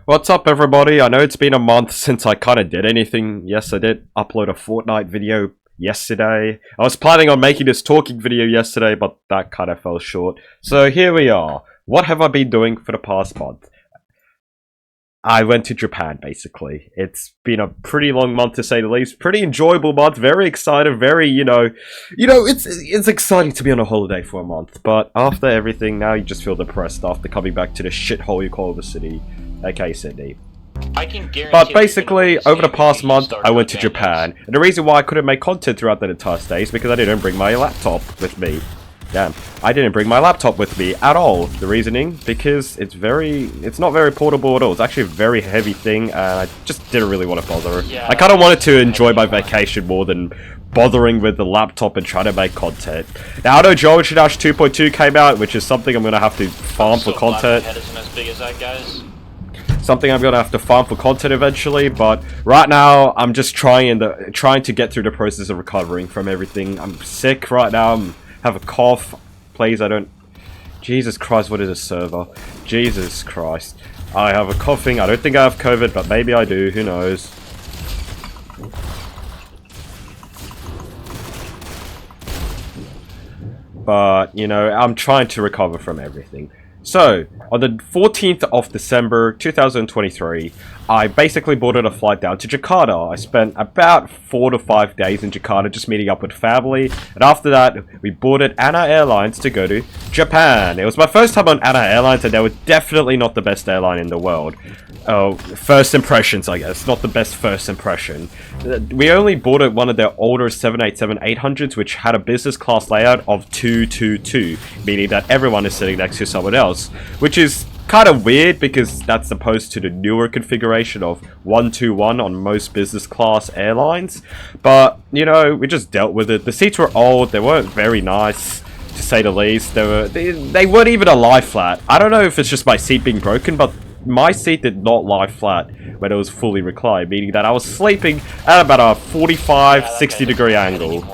What's up, everybody? I know it's been a month since I kind of did anything. Yes, I did upload a Fortnite video yesterday. I was planning on making this talking video yesterday, but that kind of fell short. So here we are. What have I been doing for the past month? I went to Japan, basically. It's been a pretty long month, to say the least. Pretty enjoyable month. Very excited. Very, it's exciting to be on a holiday for a month. But after everything, now you just feel depressed after coming back to the shithole you call the city. Okay, Sydney. I can guarantee. But basically, over the past month, I went to Japan. And the reason why I couldn't make content throughout that entire stay is because I didn't bring my laptop with me. Damn, I didn't bring my laptop with me at all. The reasoning, because it's not very portable at all. It's actually a very heavy thing, and I just didn't really want to bother. Yeah, I kind of wanted to enjoy my vacation more than bothering with the laptop and trying to make content. Now, I know Geometry Dash 2.2 came out, which is something I'm going to have to farm for content. My head isn't as big as that, guys. Something I'm gonna have to farm for content eventually, but right now I'm just trying to get through the process of recovering from everything. I'm sick right now. Have a cough. Please, I don't. Jesus Christ, what is a server? Jesus Christ, I have a coughing. I don't think I have COVID, but maybe I do. Who knows? But you know, I'm trying to recover from everything. So, on the 14th of December 2023, I basically boarded a flight down to Jakarta. I spent about 4 to 5 days in Jakarta just meeting up with family. And after that, we boarded ANA Airlines to go to Japan. It was my first time on ANA Airlines, and they were definitely not the best airline in the world. Oh, first impressions, I guess. Not the best first impression. We only boarded one of their older 787-800s, which had a business class layout of 222, meaning that everyone is sitting next to someone else, which is kind of weird because that's opposed to the newer configuration of 121 on most business class airlines. But, you know, we just dealt with it. The seats were old, they weren't very nice, to say the least. They weren't even a lie flat. I don't know if it's just my seat being broken, but my seat did not lie flat when it was fully reclined, meaning that I was sleeping at about a 45, 60 degree angle.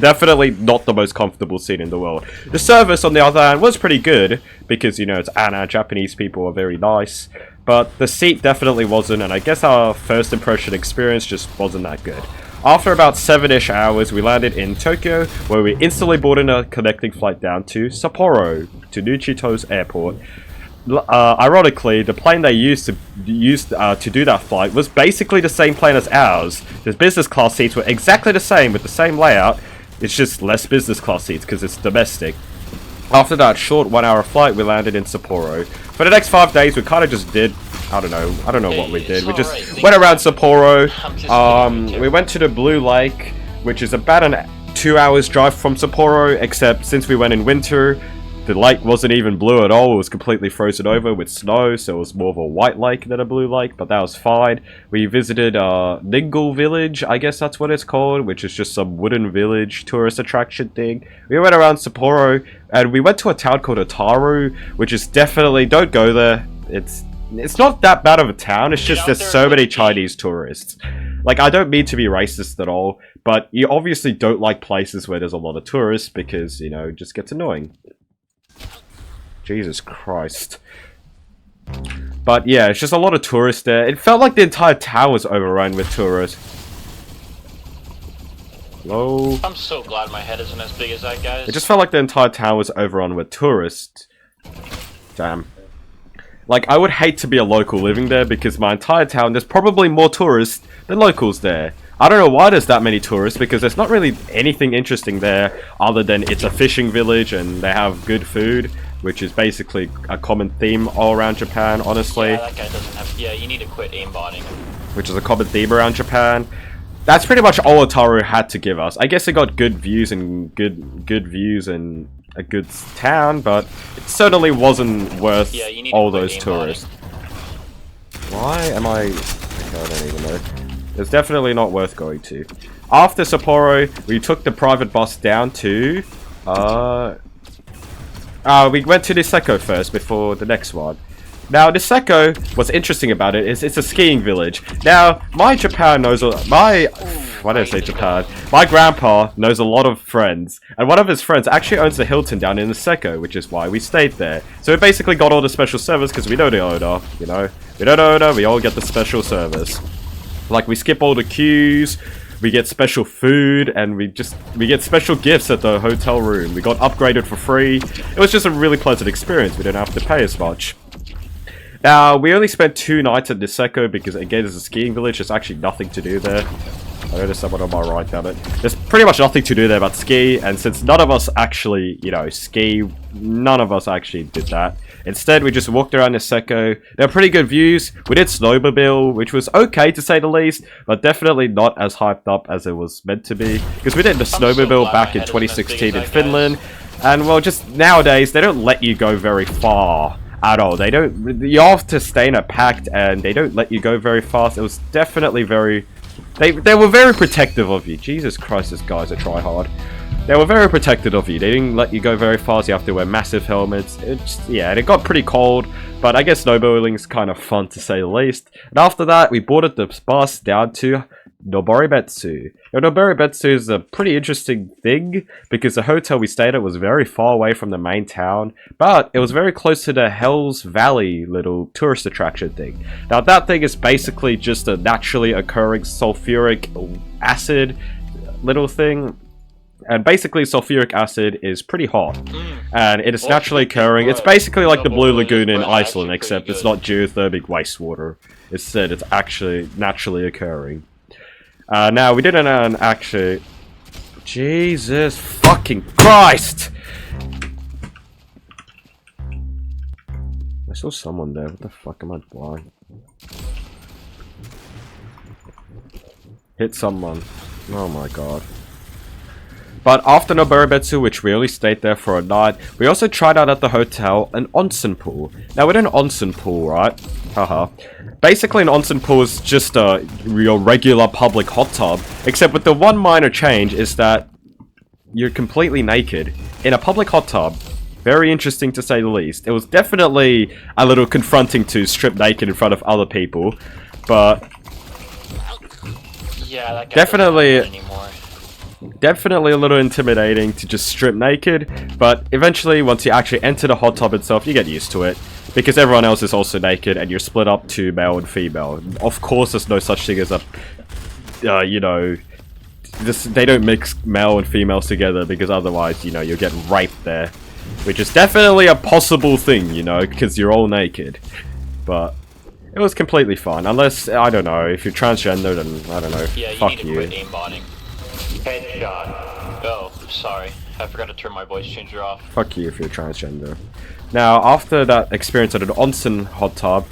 Definitely not the most comfortable seat in the world. The service, on the other hand, was pretty good, because, you know, it's ANA, Japanese people are very nice, but the seat definitely wasn't, and I guess our first impression experience just wasn't that good. After about 7-ish hours, we landed in Tokyo, where we instantly boarded a connecting flight down to Sapporo, to Nuchito's airport. Ironically, the plane they used to do that flight was basically the same plane as ours. The business class seats were exactly the same with the same layout. It's just less business class seats because it's domestic. After that short 1-hour flight, we landed in Sapporo. For the next 5 days, we kind of just did, I don't know what we did. We just went around Sapporo. We went to the Blue Lake, which is about a 2 hours drive from Sapporo, except since we went in winter, the lake wasn't even blue at all. It was completely frozen over with snow, so it was more of a white lake than a blue lake, but that was fine. We visited Ningle Village, I guess that's what it's called, which is just some wooden village tourist attraction thing. We went around Sapporo, and we went to a town called Otaru, which is definitely, don't go there. It's not that bad of a town, it's just there's so many Chinese tourists. Like, I don't mean to be racist at all, but you obviously don't like places where there's a lot of tourists, because, you know, it just gets annoying. Jesus Christ. But yeah, it's just a lot of tourists there. It felt like the entire town was overrun with tourists. Hello? I'm so glad my head isn't as big as that, guys. It just felt like the entire town was overrun with tourists. Damn. Like, I would hate to be a local living there, because my entire town, there's probably more tourists than locals there. I don't know why there's that many tourists, because there's not really anything interesting there, other than it's a fishing village and they have good food, which is basically a common theme all around Japan, honestly. Yeah, that guy doesn't have. Yeah, you need to quit aimbotting. Which is a common theme around Japan. That's pretty much all Otaru had to give us. I guess it got good views and good views and a good town, but it certainly wasn't worth all those tourists. Why am I? Okay, I don't even know. It's definitely not worth going to. After Sapporo, we took the private bus down to we went to Niseko first before the next one. Now, Niseko, what's interesting about it is it's a skiing village. Now, my Japan knows... Wow, Why did I say Japan? My grandpa knows a lot of friends, and one of his friends actually owns the Hilton down in Niseko, which is why we stayed there. So we basically got all the special service because we know the owner, you know. We know the owner, we all get the special service. Like, we skip all the queues, we get special food, and we get special gifts at the hotel room. We got upgraded for free. It was just a really pleasant experience. We didn't have to pay as much. Now, we only spent 2 nights at Niseko because, again, it's a skiing village. There's actually nothing to do there. I noticed someone on my right, damn it. There's pretty much nothing to do there but ski, and since none of us actually, you know, ski, none of us actually did that. Instead, we just walked around Niseko. There were pretty good views. We did snowmobile, which was okay to say the least, but definitely not as hyped up as it was meant to be. Because we did the snowmobile back in 2016 in Finland, and well, just nowadays, they don't let you go very far at all. They don't, you have to stay in a pact, and they don't let you go very fast. It was definitely very... They were very protective of you. Jesus Christ, these guys are try hard. They were very protective of you. They didn't let you go very fast. You have to wear massive helmets. Yeah, and it got pretty cold, but I guess snowmobiling is kind of fun to say the least. And after that, we boarded the bus down to Noboribetsu. Now, Noboribetsu is a pretty interesting thing because the hotel we stayed at was very far away from the main town, but it was very close to the Hells Valley little tourist attraction thing. Now, that thing is basically just a naturally occurring sulfuric acid little thing. And basically, sulfuric acid is pretty hot, and it is naturally occurring. It's basically like the Blue Lagoon in Iceland, except it's not geothermic wastewater. Instead, it's actually naturally occurring. Now, we didn't actually... Jesus fucking Christ! I saw someone there. What the fuck am I blind? Hit someone. Oh my god. But after Noboribetsu, which we only stayed there for a night, we also tried out at the hotel an onsen pool. Now, with an onsen pool, right? Haha. Basically, an onsen pool is just your regular public hot tub, except with the one minor change is that you're completely naked in a public hot tub. Very interesting to say the least. It was definitely a little confronting to strip naked in front of other people, but yeah, that guy definitely a little intimidating to just strip naked, but eventually once you actually enter the hot tub itself, you get used to it. Because everyone else is also naked and you're split up to male and female. Of course there's no such thing as a, you know, they don't mix male and females together because otherwise, you know, you'll get raped there. Which is definitely a possible thing, you know, because you're all naked. But it was completely fun. Unless, I don't know, if you're transgender, then, I don't know, yeah, you fuck need to quit aimbotting. Headshot. Oh, sorry. I forgot to turn my voice changer off. Fuck you if you're transgender. Now, after that experience at an onsen hot tub,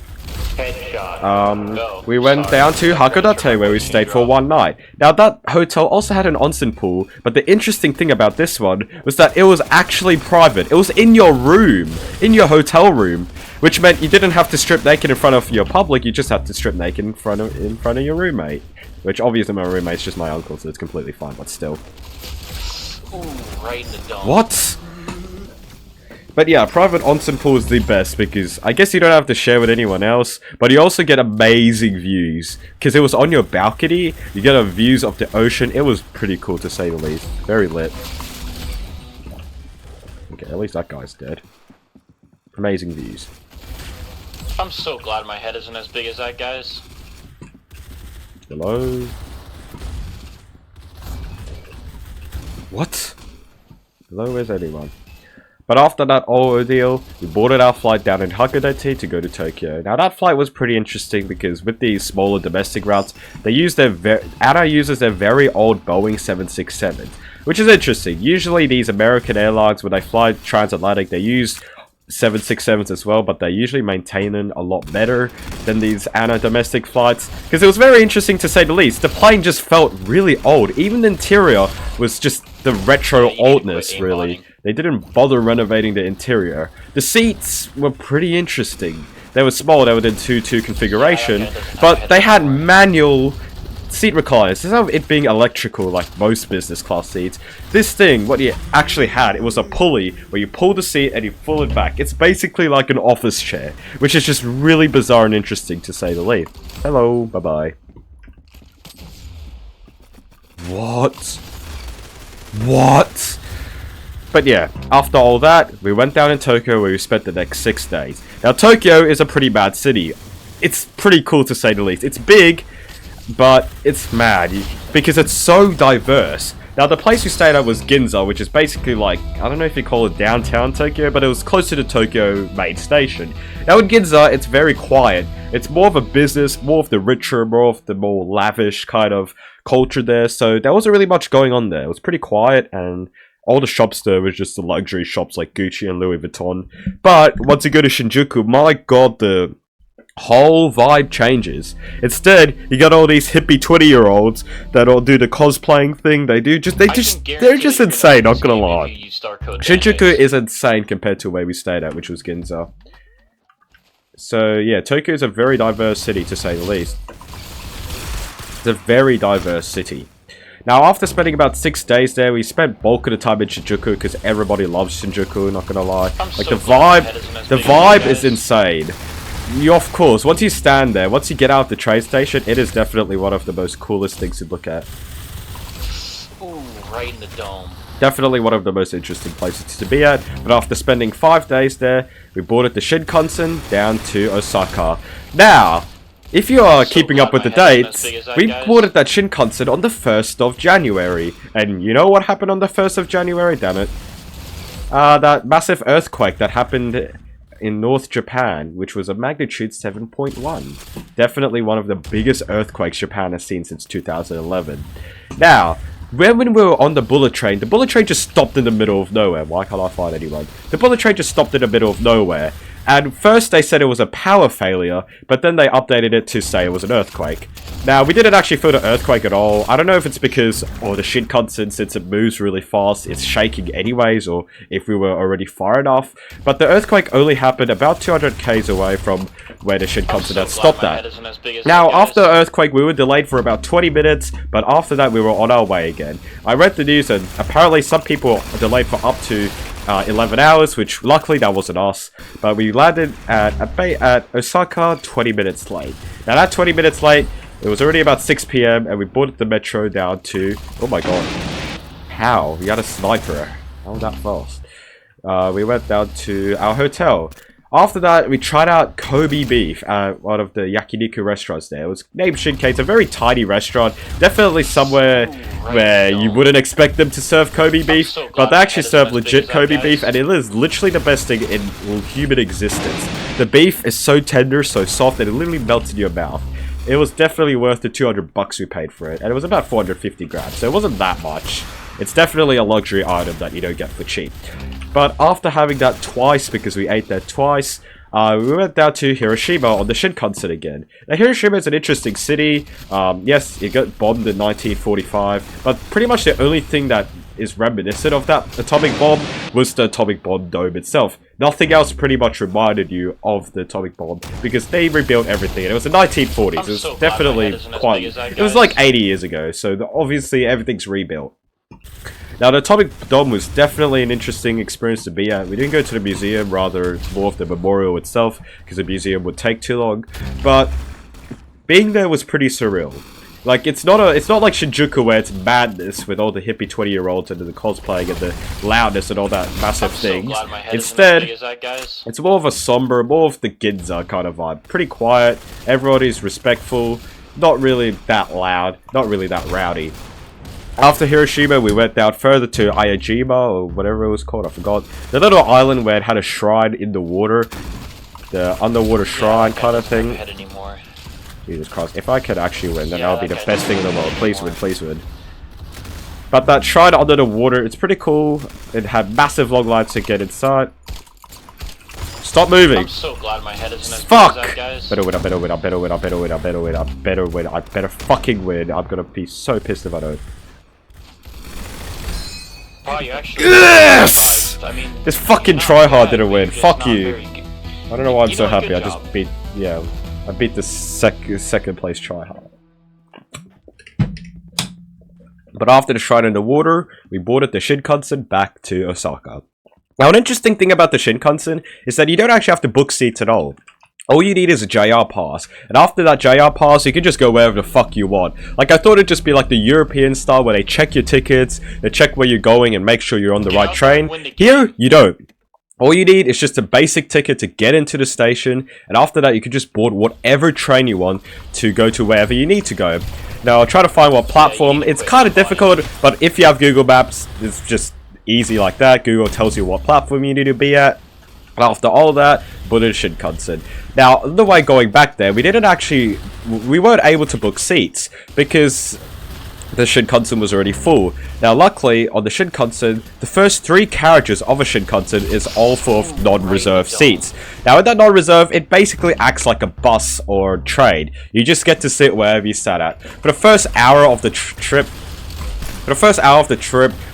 we went down to Hakodate where we stayed for one night. Now, that hotel also had an onsen pool, but the interesting thing about this one was that it was actually private. It was in your room, in your hotel room, which meant you didn't have to strip naked in front of your public, you just had to strip naked in front of your roommate. Which, obviously, my roommate's just my uncle, so it's completely fine, but still. Ooh, right in the dome. What? But yeah, private onsen pool is the best because I guess you don't have to share with anyone else, but you also get amazing views. Because it was on your balcony, you get views of the ocean. It was pretty cool to say the least. Very lit. Okay, at least that guy's dead. Amazing views. I'm so glad my head isn't as big as that guy's. Hello? What? Hello, where's anyone? But after that ordeal, we boarded our flight down in Hakodate to go to Tokyo. Now that flight was pretty interesting because with these smaller domestic routes, they use their ANA uses their very old Boeing 767, which is interesting. Usually these American airlines, when they fly transatlantic, they use 767s as well, but they usually maintain them a lot better than these ANA domestic flights. Because it was very interesting to say the least. The plane just felt really old. Even the interior was just the retro oldness, really. They didn't bother renovating the interior. The seats were pretty interesting. They were small, they were in 2-2 configuration, but they had manual seat recliners. Instead of it being electrical like most business class seats, this thing, what you actually had, it was a pulley where you pull the seat and you pull it back. It's basically like an office chair, which is just really bizarre and interesting to say the least. Hello, bye-bye. What? What? But yeah, after all that, we went down in Tokyo where we spent the next 6 days. Now, Tokyo is a pretty mad city. It's pretty cool to say the least. It's big, but it's mad because it's so diverse. Now, the place we stayed at was Ginza, which is basically like, I don't know if you call it downtown Tokyo, but it was closer to Tokyo main station. Now, in Ginza, it's very quiet. It's more of a business, more of the richer, more of the more lavish kind of culture there. So there wasn't really much going on there. It was pretty quiet, and all the shops there was just the luxury shops like Gucci and Louis Vuitton. But once you go to Shinjuku, my god, the whole vibe changes. Instead, you got all these hippie 20-year-olds that all do the cosplaying thing. They're just insane, not gonna lie. Shinjuku is insane compared to where we stayed at, which was Ginza. So yeah, Tokyo is a very diverse city to say the least. It's a very diverse city. Now, after spending about 6 days there, we spent bulk of the time in Shinjuku because everybody loves Shinjuku, not gonna lie. Like, the vibe is insane. Of course, once you stand there, once you get out of the train station, it is definitely one of the most coolest things to look at. Ooh, right in the dome. Definitely one of the most interesting places to be at. But after spending 5 days there, we boarded the Shinkansen down to Osaka. Now, if you are keeping up with the dates, we boarded that Shinkansen on the 1st of January. And you know what happened on the 1st of January? Damn it. That massive earthquake that happened in North Japan, which was a magnitude 7.1. Definitely one of the biggest earthquakes Japan has seen since 2011. Now, when we were on the bullet train just stopped in the middle of nowhere. Why can't I find anyone? The bullet train just stopped in the middle of nowhere. And first they said it was a power failure, but then they updated it to say it was an earthquake. Now, we didn't actually feel the earthquake at all. I don't know if it's because, the Shinkansen, since it moves really fast, it's shaking anyways, or if we were already far enough. But the earthquake only happened about 200 k's away from where the Shinkansen had stopped at. Now, after the earthquake, we were delayed for about 20 minutes, but after that, we were on our way again. I read the news, and apparently some people are delayed for up to 11 hours, which luckily that wasn't us, but we landed at Osaka 20 minutes late. Now, that 20 minutes late, it was already about 6 PM, and we boarded the metro down to, oh my god, how? We had a sniper. How that fast? We went down to our hotel. After that, we tried out Kobe beef at one of the yakiniku restaurants there. It was named Shinkai. It's a very tiny restaurant. Definitely somewhere where you wouldn't expect them to serve Kobe beef. But they actually serve legit Kobe beef, and it is literally the best thing in human existence. The beef is so tender, so soft, that it literally melts in your mouth. It was definitely worth the 200 bucks we paid for it. And it was about 450 grams, so it wasn't that much. It's definitely a luxury item that you don't get for cheap. But after having that twice, because we ate that twice, we went down to Hiroshima on the Shinkansen again. Now, Hiroshima is an interesting city. Yes, it got bombed in 1945, but pretty much the only thing that is reminiscent of that atomic bomb was the atomic bomb dome itself. Nothing else pretty much reminded you of the atomic bomb, because they rebuilt everything, and it was the 1940s. It was definitely quite... It was like 80 years ago, so obviously everything's rebuilt. Now, the atomic dome was definitely an interesting experience to be at. We didn't go to the museum, rather more of the memorial itself, because the museum would take too long. But being there was pretty surreal. Like, it's not like Shinjuku where it's madness with all the hippie 20-year-olds and the cosplaying and the loudness and all that massive things. Instead, it's more of a somber, more of the Ginza kind of vibe. Pretty quiet, everybody's respectful, not really that loud, not really that rowdy. After Hiroshima, we went down further to Ayajima, or whatever it was called, I forgot. The little island where it had a shrine in the water. The underwater shrine kind of thing. Jesus Christ, if I could actually win, then that would be the best thing in the world. Please win, please win. But that shrine under the water, it's pretty cool. It had massive long lines to get inside. Stop moving! I'm so glad my head isn't as Fuck! big as that, guys. Better win, I better win, I better win, I better win, I better win, I better win, I better fucking win. I'm gonna be so pissed if I don't. Wow, you actually... Yes! I mean, this fucking tryhard didn't win. Fuck you. I don't know why I'm so happy. I just beat... Yeah, I beat the second place tryhard. But after the shrine in the water, we boarded the Shinkansen back to Osaka. Now, an interesting thing about the Shinkansen is that you don't actually have to book seats at all. All you need is a JR pass, and after that JR pass, you can just go wherever the fuck you want. Like, I thought it'd just be like the European style, where they check your tickets, they check where you're going, and make sure you're on the right train. Here, you don't. All you need is just a basic ticket to get into the station, and after that, you can just board whatever train you want to go to wherever you need to go. Now, I'll try to find what platform. It's kind of difficult, but if you have Google Maps, it's just easy like that. Google tells you what platform you need to be at. After all that, boarded Shinkansen. Now, on the way going back there, we weren't able to book seats because the Shinkansen was already full. Now, luckily, on the Shinkansen, the first 3 carriages of a Shinkansen is all full of non-reserved seats. Now, in that non-reserve, it basically acts like a bus or train. You just get to sit wherever you sat at. For the first hour of the trip,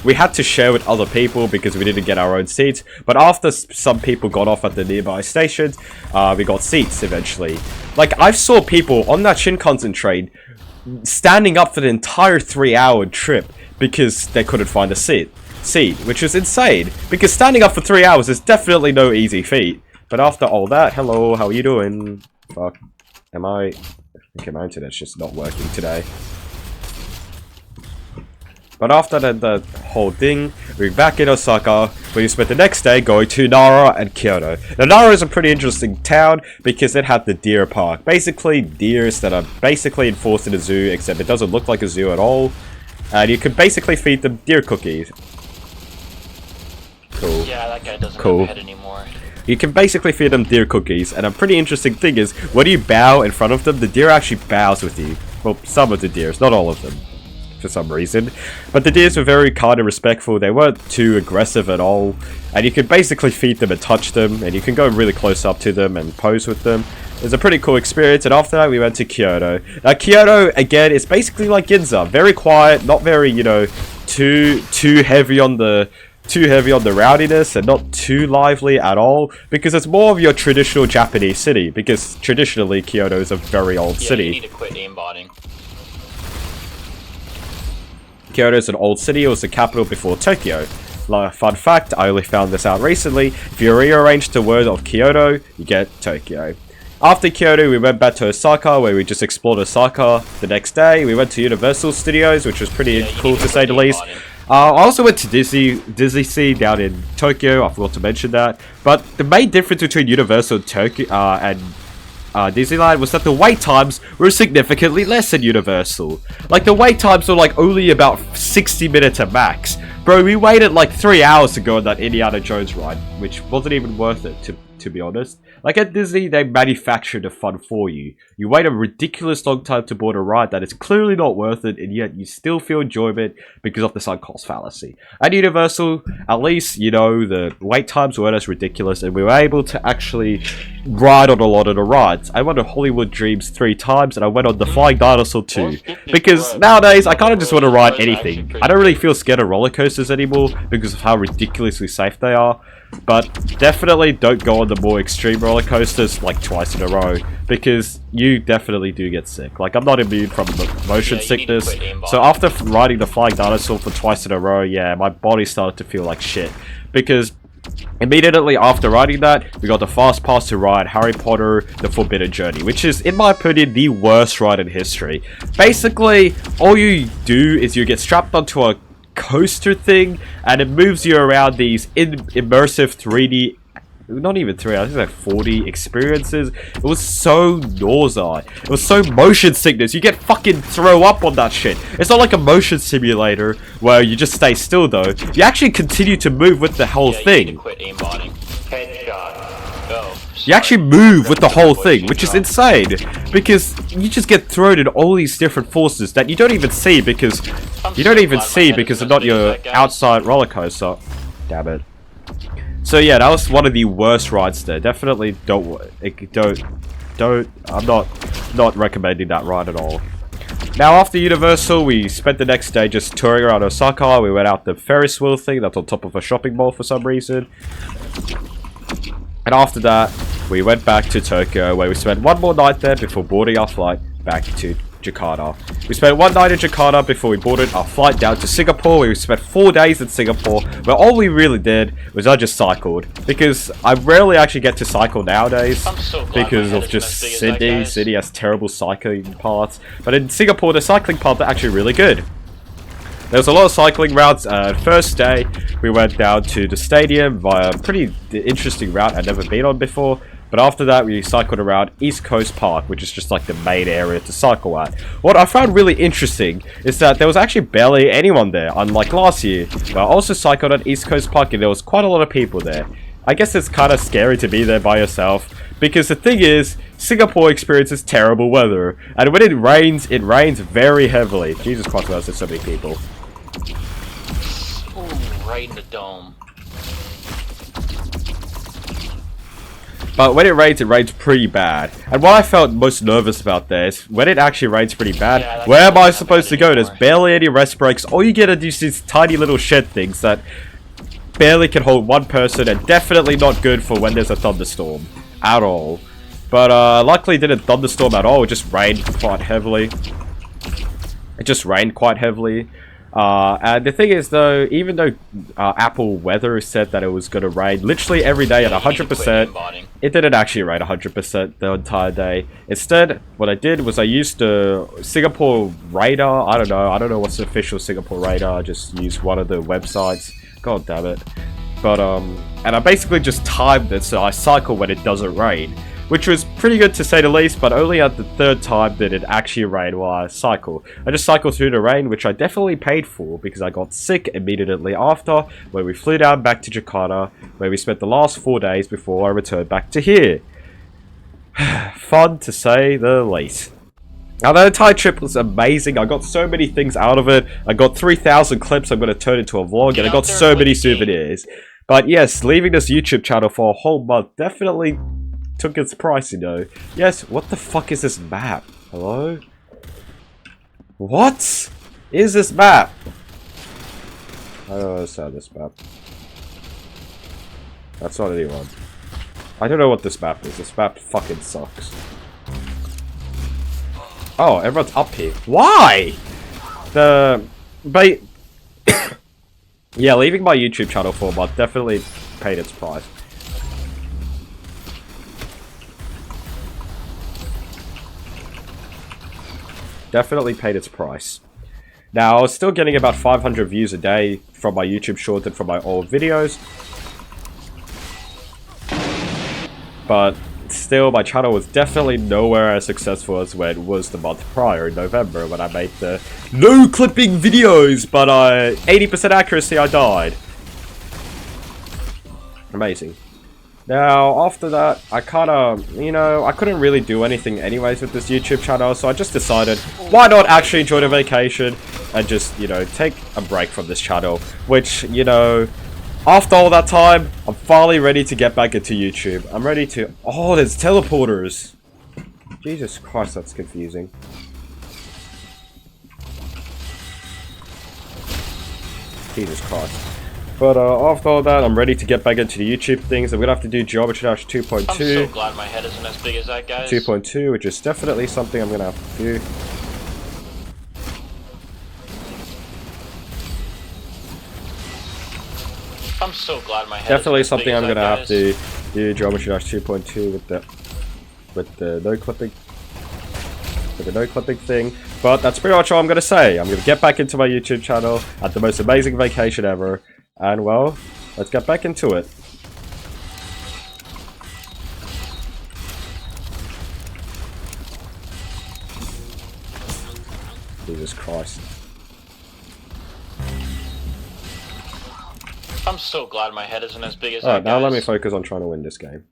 we had to share with other people because we didn't get our own seats. But after some people got off at the nearby stations, we got seats eventually. Like, I saw people on that Shinkansen train standing up for the entire 3-hour trip because they couldn't find a seat, which is insane. Because standing up for 3 hours is definitely no easy feat. But after all that, hello, how are you doing? Fuck, I think my internet's just not working today. But after the whole thing, we're back in Osaka, where we spent the next day going to Nara and Kyoto. Now, Nara is a pretty interesting town because it had the deer park. Basically, deers that are basically enforced in a zoo, except it doesn't look like a zoo at all. And you can basically feed them deer cookies. Cool. Yeah, that guy doesn't have a head anymore. You can basically feed them deer cookies, and a pretty interesting thing is, when you bow in front of them, the deer actually bows with you. Well, some of the deers, not all of them, for some reason. But the deers were very kind and respectful. They weren't too aggressive at all. And you could basically feed them and touch them. And you can go really close up to them and pose with them. It was a pretty cool experience. And after that, we went to Kyoto. Now, Kyoto, again, is basically like Ginza. Very quiet, not very, you know, too heavy on the rowdiness, and not too lively at all, because it's more of your traditional Japanese city, because traditionally Kyoto is a very old city. You need to quit aimbotting. Kyoto is an old city. It was the capital before Tokyo. Fun fact, I only found this out recently. If you rearrange the word of Kyoto, you get Tokyo. After Kyoto, we went back to Osaka, where we just explored Osaka. The next day, we went to Universal Studios, which was pretty cool to say the least. I also went to Disney Sea down in Tokyo. I forgot to mention that. But the main difference between Universal and Disneyland was that the wait times were significantly less than Universal. Like, the wait times were like only about 60 minutes at max. Bro, we waited like 3 hours to go on that Indiana Jones ride, which wasn't even worth it, to be honest. Like, at Disney, they manufacture the fun for you. You wait a ridiculous long time to board a ride that is clearly not worth it, and yet you still feel enjoyment because of the sunk cost fallacy. At Universal, at least, you know, the wait times weren't as ridiculous, and we were able to actually ride on a lot of the rides. I went on Hollywood Dreams 3 times, and I went on the Flying Dinosaur 2. Because nowadays, I kind of just want to ride anything. I don't really feel scared of roller coasters anymore because of how ridiculously safe they are. But definitely don't go on the more extreme roller coasters like twice in a row, because you definitely do get sick. Like, I'm not immune from motion sickness, so after riding the Flying Dinosaur for twice in a row, yeah, my body started to feel like shit. Because immediately after riding that, we got the fast pass to ride Harry Potter The Forbidden Journey, which is, in my opinion, the worst ride in history. Basically, all you do is you get strapped onto a coaster thing, and it moves you around these immersive 3D, not even 3, I think like 4D experiences. It was so nausea. It was so motion sickness. You get fucking throw up on that shit. It's not like a motion simulator where you just stay still though. You actually continue to move with the whole thing. You need to quit aimbotting. Headshot. Go. You actually move with the whole thing, which is insane, because you just get thrown in all these different forces that you don't even see because they're not your outside roller coaster. Damn it. So yeah, that was one of the worst rides there. Definitely don't. I'm not recommending that ride at all. Now, after Universal, we spent the next day just touring around Osaka. We went out the Ferris wheel thing that's on top of a shopping mall for some reason. And after that, we went back to Tokyo, where we spent one more night there before boarding our flight back to Jakarta. We spent one night in Jakarta before we boarded our flight down to Singapore. We spent 4 days in Singapore, where all we really did was I just cycled. Because I rarely actually get to cycle nowadays, I'm so glad because my of head just isn't as big as that, Sydney. guys. Sydney has terrible cycling paths. But in Singapore, the cycling paths are actually really good. There was a lot of cycling routes. First day, we went down to the stadium via a pretty interesting route I'd never been on before. But after that, we cycled around East Coast Park, which is just like the main area to cycle at. What I found really interesting is that there was actually barely anyone there, unlike last year. But I also cycled at East Coast Park and there was quite a lot of people there. I guess it's kind of scary to be there by yourself, because the thing is, Singapore experiences terrible weather. And when it rains very heavily. Jesus Christ, there's so many people. Ooh, right in the dome. But when it rains pretty bad. And what I felt most nervous about there is when it actually rains pretty bad, Yeah, where am I not supposed to bad go? anymore. There's barely any rest breaks. All you get to do is these tiny little shed things that barely can hold one person, and definitely not good for when there's a thunderstorm at all. But luckily it didn't thunderstorm at all. It just rained quite heavily. And the thing is though, even though Apple Weather said that it was going to rain literally every day at 100%, it didn't actually rain 100% the entire day. Instead, what I did was I used the Singapore radar. I don't know what's the official Singapore radar. I just used one of the websites. God damn it. But and I basically just timed it so I cycle when it doesn't rain, which was pretty good to say the least, but only at the third time did it actually rain while I cycle. I just cycled through the rain, which I definitely paid for, because I got sick immediately after, when we flew down back to Jakarta, where we spent the last 4 days before I returned back to here. Fun to say the least. Now, the entire trip was amazing. I got so many things out of it. I got 3,000 clips I'm going to turn into a vlog, and I got so many souvenirs. But yes, leaving this YouTube channel for a whole month definitely took its price, you know. Yes, what the fuck is this map? Hello? What is this map? I don't understand this map. That's not anyone. I don't know what this map is. This map fucking sucks. Oh, everyone's up here. Why? Yeah, leaving my YouTube channel for a month definitely paid its price. Definitely paid its price. Now, I was still getting about 500 views a day from my YouTube shorts and from my old videos. But still, my channel was definitely nowhere as successful as when it was the month prior in November, when I made the no clipping videos, but 80% accuracy, I died. Amazing. Now, after that, I kind of, you know, I couldn't really do anything anyways with this YouTube channel, so I just decided, why not actually enjoy the vacation and just, you know, take a break from this channel, which, you know, after all that time, I'm finally ready to get back into YouTube. I'm ready to... Oh, there's teleporters! Jesus Christ, that's confusing. Jesus Christ. But after all that, I'm ready to get back into the YouTube things. I'm gonna have to do Geometry Dash 2.2. I'm so glad my head isn't as big as that, guys. 2.2, which is definitely something I'm gonna have to do. I'm so glad my head Definitely isn't as big something as I'm that, gonna have guys. to do Geometry Dash 2.2 with the no clipping. With the no clipping thing. But that's pretty much all I'm gonna say. I'm gonna get back into my YouTube channel at the most amazing vacation ever. And well, let's get back into it. Jesus Christ. I'm so glad my head isn't as big as Alright, that, now guys. let me focus on trying to win this game.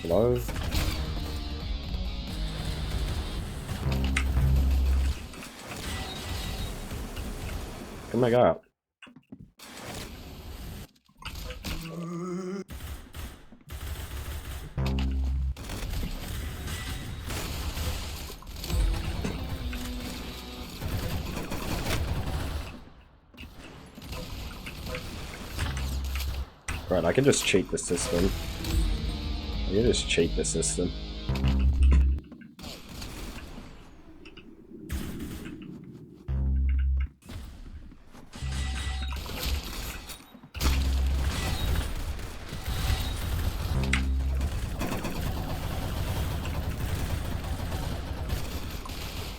Hello? Come back out. Right, I can just cheat the system. I can just cheat the system.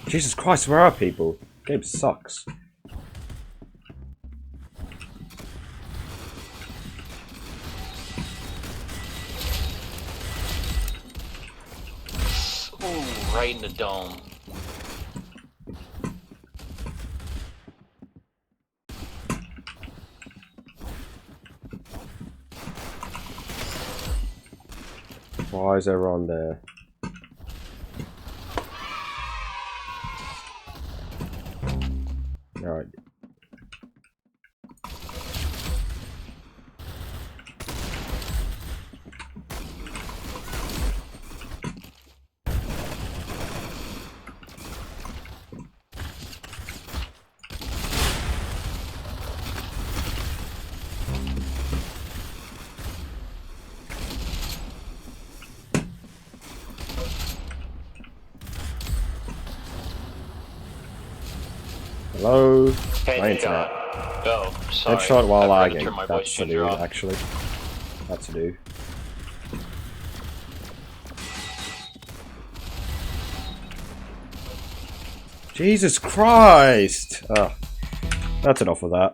Jesus Christ, where are people? Game sucks. Ooh, right in the dome. Why is everyone there? Alright. Hello? My internet. Oh, sorry. Headshot while I forgot to lagging. turn my voice That's to changer do, off. actually. That's to do. Jesus Christ! Oh, that's enough of that.